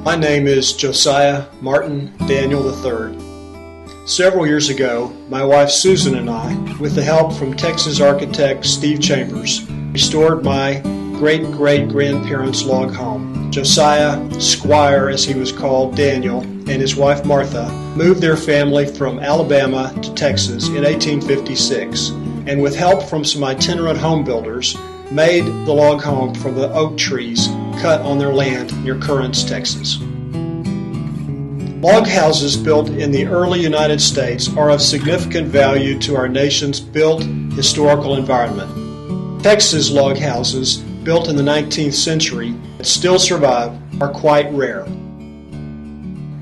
My name is Josiah Martin Daniel III. Several years ago, my wife Susan and I, with the help from Texas architect Steve Chambers, restored my great-great-grandparents' log home. Josiah, Squire as he was called, Daniel, and his wife Martha moved their family from Alabama to Texas in 1856, and with help from some itinerant home builders, made the log home from the oak trees cut on their land near Currens, Texas. Log houses built in the early United States are of significant value to our nation's built historical environment. Texas log houses built in the 19th century that still survive are quite rare.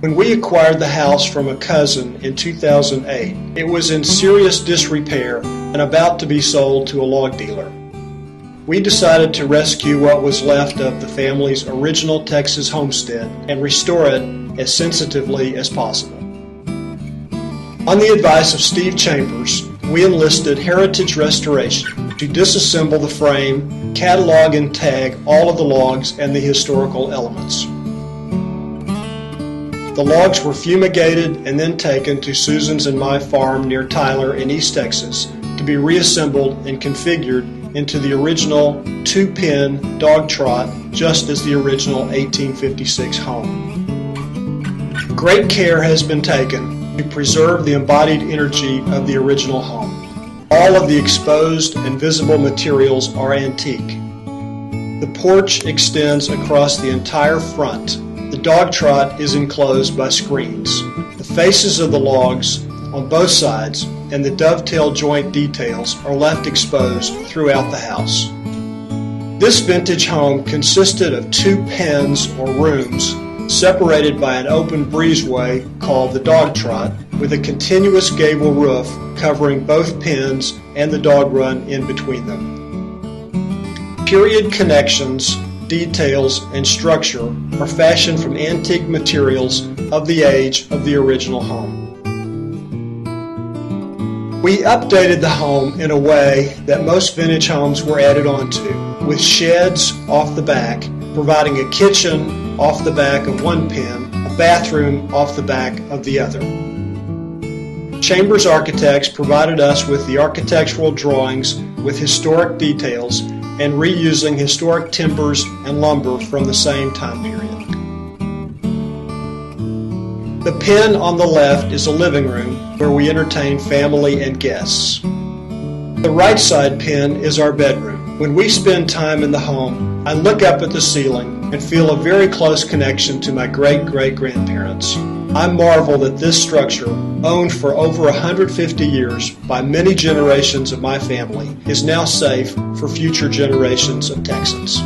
When we acquired the house from a cousin in 2008, it was in serious disrepair and about to be sold to a log dealer. We decided to rescue what was left of the family's original Texas homestead and restore it as sensitively as possible. On the advice of Steve Chambers, we enlisted Heritage Restoration to disassemble the frame, catalog and tag all of the logs and the historical elements. The logs were fumigated and then taken to Susan's and my farm near Tyler in East Texas to be reassembled and configured into the original 2-pin Dogtrot, just as the original 1856 home. Great care has been taken to preserve the embodied energy of the original home. All of the exposed and visible materials are antique. The porch extends across the entire front. The Dogtrot is enclosed by screens. The faces of the logs on both sides and the dovetail joint details are left exposed throughout the house. This vintage home consisted of 2 pens or rooms separated by an open breezeway called the Dogtrot with a continuous gable roof covering both pens and the dog run in between them. Period connections, details, and structure are fashioned from antique materials of the age of the original home. We updated the home in a way that most vintage homes were added onto, with sheds off the back, providing a kitchen off the back of one pen, a bathroom off the back of the other. Chambers Architects provided us with the architectural drawings with historic details and reusing historic timbers and lumber from the same time period. The pen on the left is a living room where we entertain family and guests. The right side pen is our bedroom. When we spend time in the home, I look up at the ceiling and feel a very close connection to my great-great-grandparents. I marvel that this structure, owned for over 150 years by many generations of my family, is now safe for future generations of Texans.